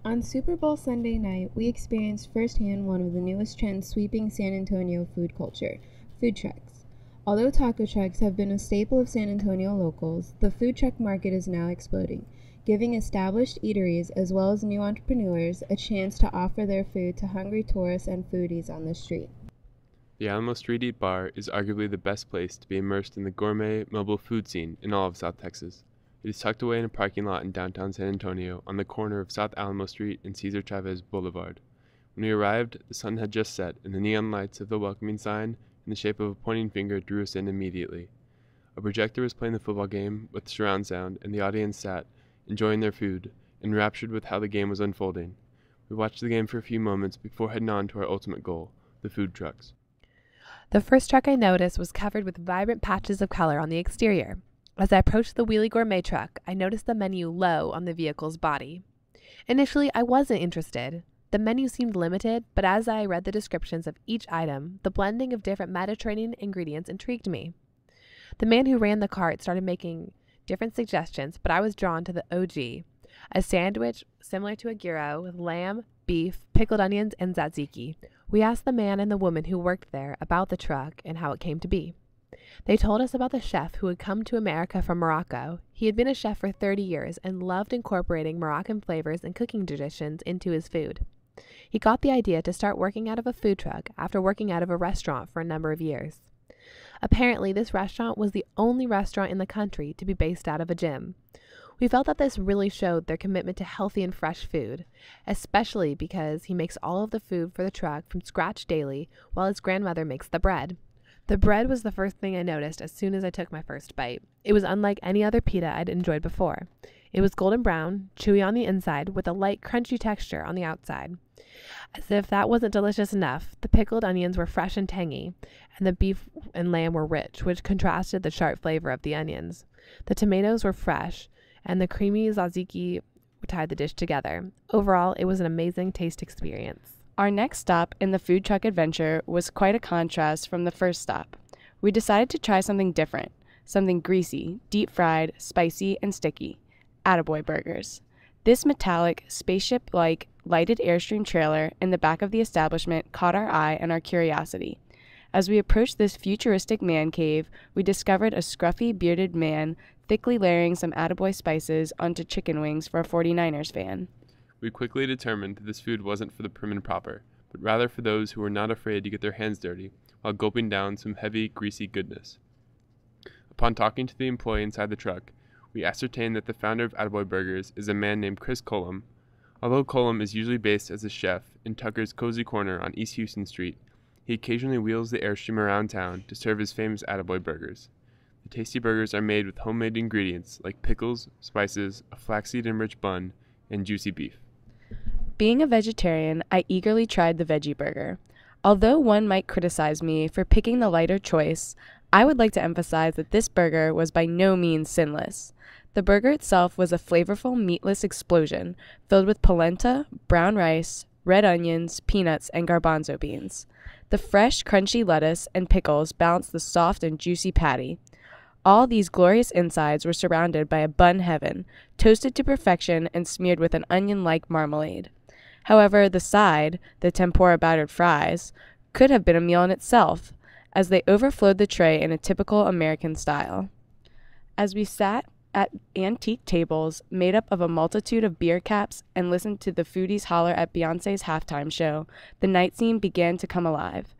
On Super Bowl Sunday night, we experienced firsthand one of the newest trends sweeping San Antonio food culture, food trucks. Although taco trucks have been a staple of San Antonio locals, the food truck market is now exploding, giving established eateries as well as new entrepreneurs a chance to offer their food to hungry tourists and foodies on the street. The Alamo Street Eat Bar is arguably the best place to be immersed in the gourmet mobile food scene in all of South Texas. It is tucked away in a parking lot in downtown San Antonio on the corner of South Alamo Street and Cesar Chavez Boulevard. When we arrived, the sun had just set, and the neon lights of the welcoming sign in the shape of a pointing finger drew us in immediately. A projector was playing the football game with surround sound, and the audience sat, enjoying their food, enraptured with how the game was unfolding. We watched the game for a few moments before heading on to our ultimate goal, the food trucks. The first truck I noticed was covered with vibrant patches of color on the exterior. As I approached the wheelie gourmet truck, I noticed the menu low on the vehicle's body. Initially, I wasn't interested. The menu seemed limited, but as I read the descriptions of each item, the blending of different Mediterranean ingredients intrigued me. The man who ran the cart started making different suggestions, but I was drawn to the OG, a sandwich similar to a gyro with lamb, beef, pickled onions, and tzatziki. We asked the man and the woman who worked there about the truck and how it came to be. They told us about the chef who had come to America from Morocco. He had been a chef for 30 years and loved incorporating Moroccan flavors and cooking traditions into his food. He got the idea to start working out of a food truck after working out of a restaurant for a number of years. Apparently, this restaurant was the only restaurant in the country to be based out of a gym. We felt that this really showed their commitment to healthy and fresh food, especially because he makes all of the food for the truck from scratch daily while his grandmother makes the bread. The bread was the first thing I noticed as soon as I took my first bite. It was unlike any other pita I'd enjoyed before. It was golden brown, chewy on the inside, with a light, crunchy texture on the outside. As if that wasn't delicious enough, the pickled onions were fresh and tangy, and the beef and lamb were rich, which contrasted the sharp flavor of the onions. The tomatoes were fresh, and the creamy tzatziki tied the dish together. Overall, it was an amazing taste experience. Our next stop in the food truck adventure was quite a contrast from the first stop. We decided to try something different, something greasy, deep-fried, spicy, and sticky. Attaboy burgers. This metallic, spaceship-like, lighted Airstream trailer in the back of the establishment caught our eye and our curiosity. As we approached this futuristic man cave, we discovered a scruffy, bearded man thickly layering some Attaboy spices onto chicken wings for a 49ers fan. We quickly determined that this food wasn't for the prim and proper, but rather for those who were not afraid to get their hands dirty while gulping down some heavy, greasy goodness. Upon talking to the employee inside the truck, we ascertained that the founder of Attaboy Burgers is a man named Chris Cullum. Although Cullum is usually based as a chef in Tucker's Cozy Corner on East Houston Street, he occasionally wheels the Airstream around town to serve his famous Attaboy Burgers. The tasty burgers are made with homemade ingredients like pickles, spices, a flaxseed-enriched bun, and juicy beef. Being a vegetarian, I eagerly tried the veggie burger. Although one might criticize me for picking the lighter choice, I would like to emphasize that this burger was by no means sinless. The burger itself was a flavorful meatless explosion filled with polenta, brown rice, red onions, peanuts, and garbanzo beans. The fresh, crunchy lettuce and pickles balanced the soft and juicy patty. All these glorious insides were surrounded by a bun heaven, toasted to perfection and smeared with an onion-like marmalade. However, the side, the tempura battered fries, could have been a meal in itself, as they overflowed the tray in a typical American style. As we sat at antique tables made up of a multitude of beer caps and listened to the foodies holler at Beyoncé's halftime show, the night scene began to come alive.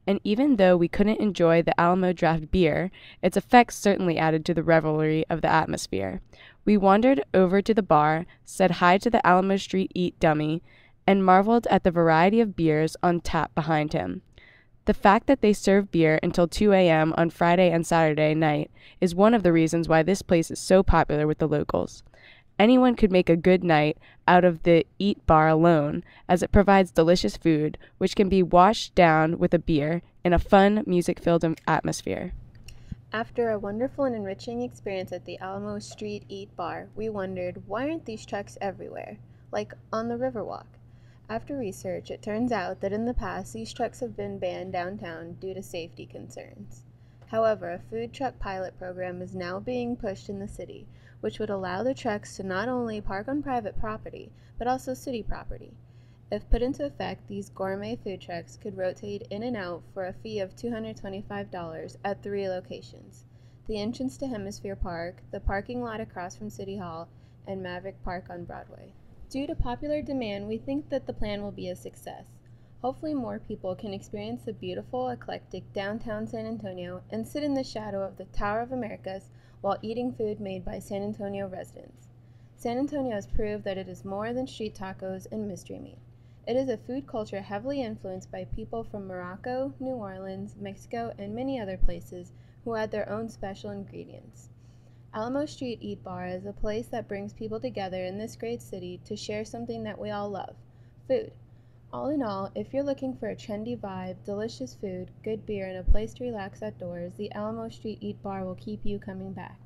And even though we couldn't enjoy the Alamo draft beer, its effects certainly added to the revelry of the atmosphere. We wandered over to the bar, said hi to the Alamo Street Eat dummy, and marveled at the variety of beers on tap behind him. The fact that they serve beer until 2 a.m. on Friday and Saturday night is one of the reasons why this place is so popular with the locals. Anyone could make a good night out of the Eat Bar alone, as it provides delicious food, which can be washed down with a beer in a fun, music-filled atmosphere. After a wonderful and enriching experience at the Alamo Street Eat Bar, we wondered, why aren't these trucks everywhere, like on the Riverwalk? After research, it turns out that in the past these trucks have been banned downtown due to safety concerns. However, a food truck pilot program is now being pushed in the city, which would allow the trucks to not only park on private property, but also city property. If put into effect, these gourmet food trucks could rotate in and out for a fee of $225 at 3 locations: the entrance to Hemisphere Park, the parking lot across from City Hall, and Maverick Park on Broadway. Due to popular demand, we think that the plan will be a success. Hopefully more people can experience the beautiful, eclectic downtown San Antonio and sit in the shadow of the Tower of Americas while eating food made by San Antonio residents. San Antonio has proved that it is more than street tacos and mystery meat. It is a food culture heavily influenced by people from Morocco, New Orleans, Mexico, and many other places who add their own special ingredients. Alamo Street Eat Bar is a place that brings people together in this great city to share something that we all love: food. All in all, if you're looking for a trendy vibe, delicious food, good beer, and a place to relax outdoors, the Alamo Street Eat Bar will keep you coming back.